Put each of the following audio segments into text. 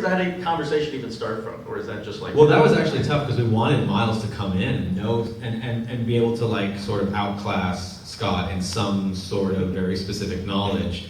Where did that conversation even start from, or is that just like? Well, that was actually tough because we wanted Miles to come in and know and be able to like sort of outclass Scott in some sort of very specific knowledge.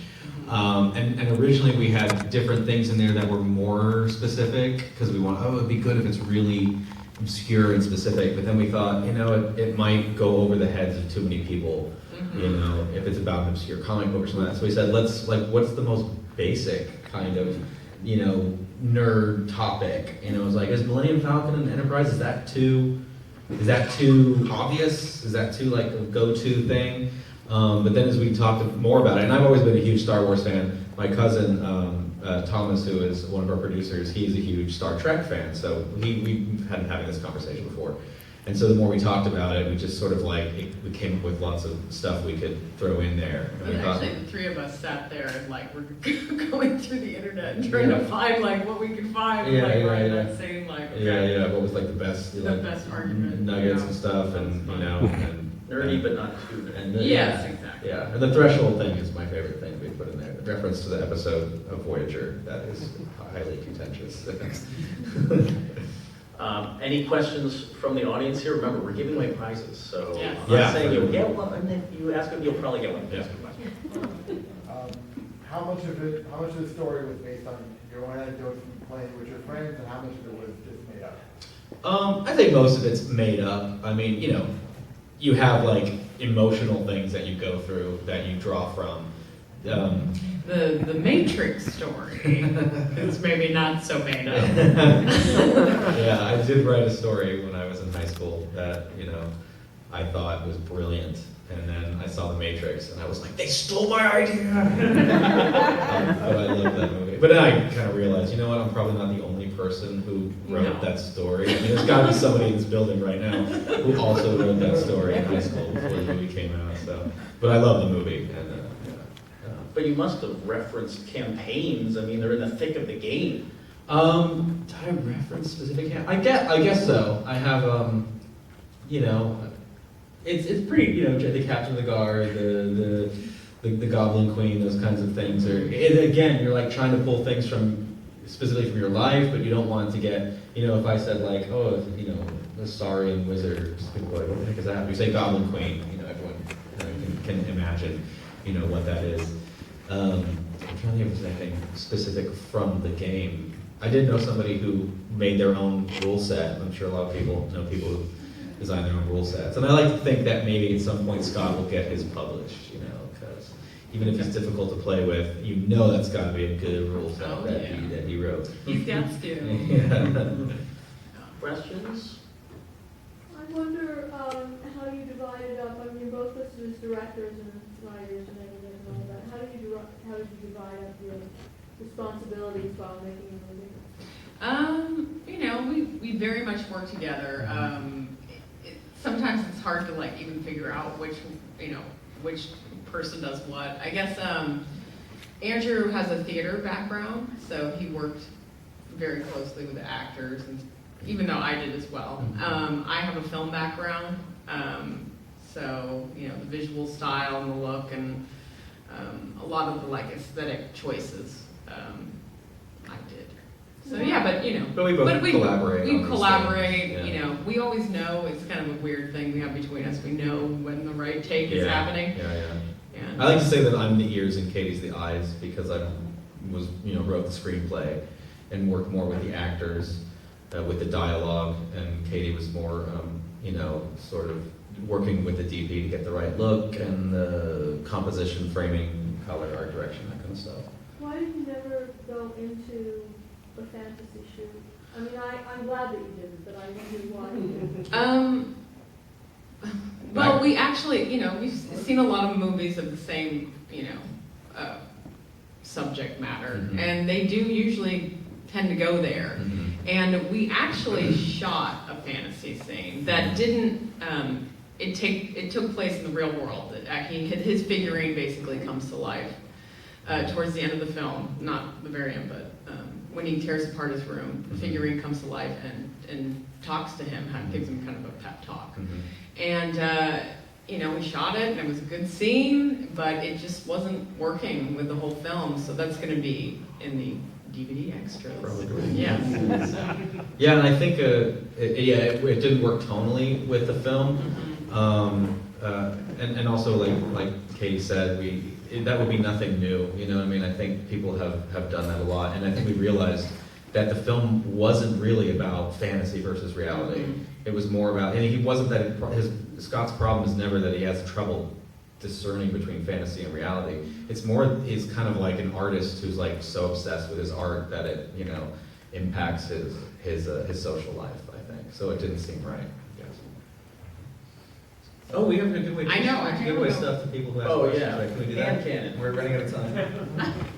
And originally we had different things in there that were more specific because we want, it'd be good if it's really obscure and specific. But then we thought, it might go over the heads of too many people. If it's about an obscure comic book or something like that. So we said, what's the most basic kind of, nerd topic? It was like, is Millennium Falcon and Enterprise, is that too obvious? Is that too like a go-to thing? But then as we talked more about it, and I've always been a huge Star Wars fan, my cousin Thomas, who is one of our producers, he's a huge Star Trek fan, so we've been having this conversation before. And so the more we talked about it, we just sort of we came up with lots of stuff we could throw in there. But actually, the three of us sat there and we're going through the internet and trying to find what we could find. That same what was the best argument, nuggets and stuff, and nerdy but not too nerdy. Yes, exactly. Yeah, and the threshold thing is my favorite thing we put in there. The reference to the episode of Voyager that is highly contentious. Any questions from the audience here? Remember, we're giving away prizes, so I'm Yeah. not saying you'll get one, and if you ask them, you'll probably get one. Yeah. How much of the story was based on your own anecdotes from playing with your friends, and how much of it was just made up? I think most of it's made up. I mean, you have emotional things that you go through that you draw from. The Matrix story is maybe not so made up. Yeah, I did write a story when I was in high school that, I thought was brilliant. And then I saw The Matrix and I was like, they stole my idea! But I love that movie. But then I kind of realized, I'm probably not the only person who wrote that story. I mean, there's got to be somebody in this building right now who also wrote that story in high school before the movie came out. So, but I love the movie. And, But you must have referenced campaigns. I mean, they're in the thick of the game. did I reference specific? I guess so. I have, it's pretty. The Captain of the Guard, the Goblin Queen, those kinds of things. Again, you're trying to pull things specifically from your life, but you don't want it to get. If I said the Saurian wizard, people are like, what the heck is that? We say Goblin Queen. Everyone can imagine, what that is. I'm trying to think if there's anything specific from the game. I did know somebody who made their own rule set. I'm sure a lot of people know people who design their own rule sets. And I like to think that maybe at some point Scott will get his published, because even if it's difficult to play with, that's got to be a good rule set that he wrote. He's got skill. Questions? I wonder how you divide it up. I mean, you're both listed as directors and writers and everything and all that. How did you divide up your responsibilities while making a movie? We very much work together. Sometimes it's hard to even figure out which person does what. I guess Andrew has a theater background, so he worked very closely with the actors, and even though I did as well. I have a film background, so the visual style and the look and a lot of the aesthetic choices I did. So yeah, But we both collaborate. We collaborate. Yeah. We always know. It's kind of a weird thing we have between us. We know when the right take is happening. Yeah. I like to say that I'm the ears and Katie's the eyes because I wrote the screenplay and worked more with the actors, with the dialogue, and Katie was more, sort of working with the DP to get the right look and the composition, framing, color, art direction, that kind of stuff. Why did you never go into a fantasy shoot? I mean, I'm glad that you didn't, but I wondered why you didn't. Well, we actually, we've seen a lot of movies of the same, subject matter, and they do usually tend to go there. And we actually shot a fantasy scene that didn't. It took place in the real world. His figurine basically comes to life towards the end of the film, not the very end, but when he tears apart his room, the figurine comes to life and talks to him, gives him kind of a pep talk. And we shot it, and it was a good scene, but it just wasn't working with the whole film. So that's going to be in the DVD extras. Probably. Yes. So. Yeah, and I think it didn't work tonally with the film, and also like Katie said, that would be nothing new. You know what I mean? I think people have done that a lot, and I think we realized that the film wasn't really about fantasy versus reality. It was more about, and he wasn't that Scott's problem is never that he has trouble discerning between fantasy and reality. It's more, he's kind of like an artist who's like so obsessed with his art that it, you know, impacts his social life, I think. So it didn't seem right, I guess. Oh, we have to give away. I know, I give away know. stuff to people who ask Oh, questions. yeah. Right? Can we do Hand that? cannon. We're running out of time.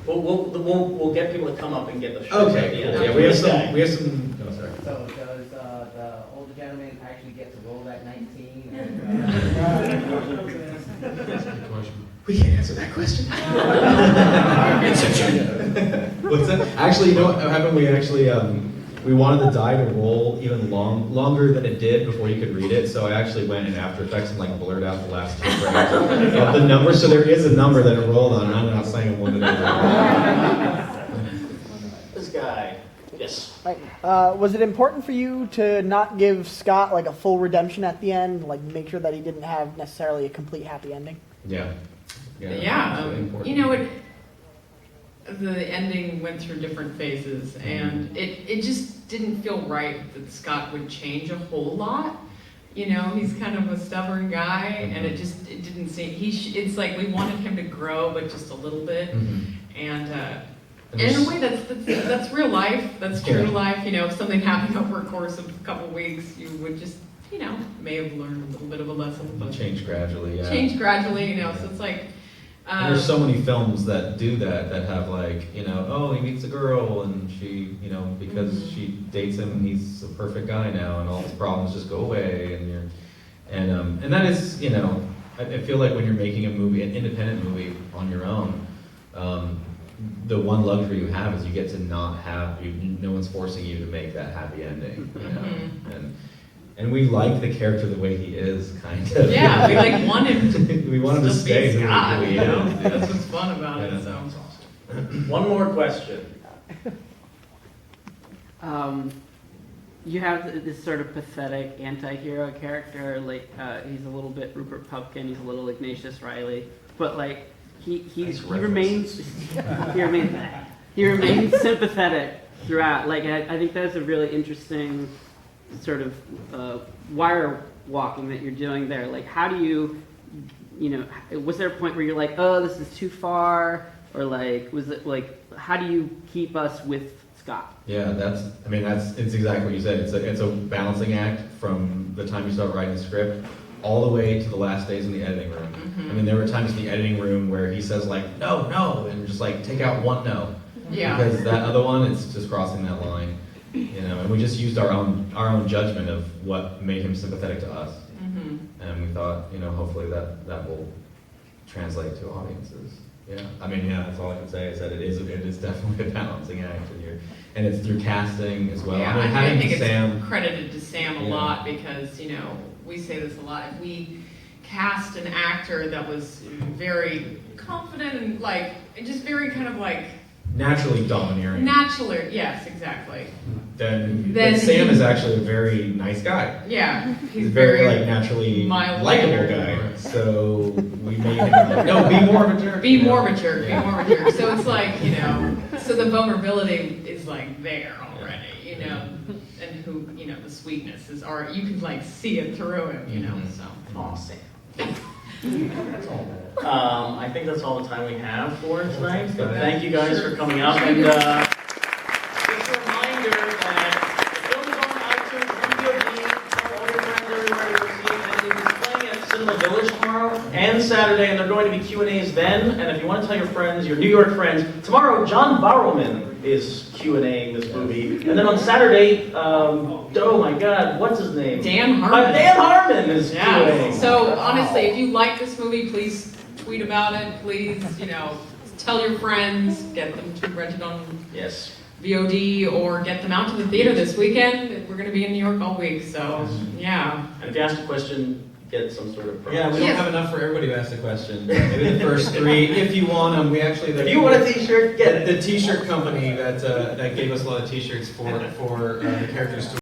We'll get people to come up and get the shirt. Okay, cool. Yeah, we have some. Oh, sorry. So does the older gentleman actually get to roll that 19? We can't answer that question. What's that? Actually, you know what happened? We actually we wanted the die to roll even longer than it did before you could read it. So I actually went in After Effects and like blurred out the last two frames of the number. So there is a number that it rolled on, and I'm not saying what it is. This guy. Yes. Right. Was it important for you to not give Scott like a full redemption at the end, like make sure that he didn't have necessarily a complete happy ending? Yeah. Yeah, it's really important. you know, the ending went through different phases, and it just didn't feel right that Scott would change a whole lot. You know, he's kind of a stubborn guy, and it didn't seem, it's like we wanted him to grow, but just a little bit. And in a way, that's real life. That's true to life. You know, if something happened over a course of a couple of weeks, you would just, you know, may have learned a little bit of a lesson. But change gradually, yeah. Change gradually, you know. So it's like. And there's so many films that do that have like, you know, oh, he meets a girl and she, you know, because she dates him, he's a perfect guy now, and all his problems just go away, and that is, you know, I feel like when you're making a movie, an independent movie on your own, the one luxury you have is you get to not have, no one's forcing you to make that happy ending, you know, and we like the character the way he is, kind of. Yeah, we like want him to. We want him to stay who Scott, he you know. is. That's what's fun about Yeah. it. So. One more question. You have this sort of pathetic anti-hero character, like he's a little bit Rupert Pupkin, he's a little Ignatius Riley, but like he remains sympathetic throughout. Like I think that's a really interesting sort of wire walking that you're doing there. Like how do you know, was there a point where you're like, oh, this is too far, or like was it like how do you keep us with Scott? Yeah, it's exactly what you said. It's a balancing act from the time you start writing the script all the way to the last days in the editing room. I mean, there were times in the editing room where he says like, no, and just like take out one no. Yeah. Because that other one, it's just crossing that line. You know, and we just used our own judgment of what made him sympathetic to us. And we thought, you know, hopefully that will translate to audiences. Yeah, I mean, yeah, that's all I can say is that it is definitely a balancing act, and it's through casting as well. Yeah, I mean, I having think Sam, it's credited to Sam a Yeah. lot because, you know, we say this a lot. If we cast an actor that was very confident and like, just very kind of like naturally domineering, yes, exactly. then Then Sam he- is actually a very nice guy. Yeah, He's very like naturally mild likable mannered. guy. So we made him no, be more of a jerk. Be you know? more of a jerk, be more of a jerk. So it's like, you know, so the vulnerability is like there already, you know, and who, you know, the sweetness is already, you can like see it through him, you know, so. Aw, Sam. I think that's all the time we have for tonight. But thank you guys for coming up. And just a reminder that the film is on iTunes, VOD, tell all your friends everywhere to go see it. And it is playing at Cinema Village tomorrow and Saturday, and there are going to be Q&As then. And if you want to tell your friends, your New York friends, tomorrow John Barrowman is Q&A'ing this movie. And then on Saturday, oh my God, what's his name? Dan Harmon. Dan Harmon is Yeah, Q&A'ing. so honestly, if you like this movie, please tweet about it, please, you know, tell your friends, get them to rent it on Yes. VOD, or get them out to the theater this weekend. We're going to be in New York all week, so, yeah. And if you ask a question, get some sort of prize. Yeah, we don't Yes. have enough for everybody who asked a question. Maybe the first three, if you want them. We actually, If you want a t-shirt, get it. the T-shirt company that gave us a lot of T-shirts for the characters to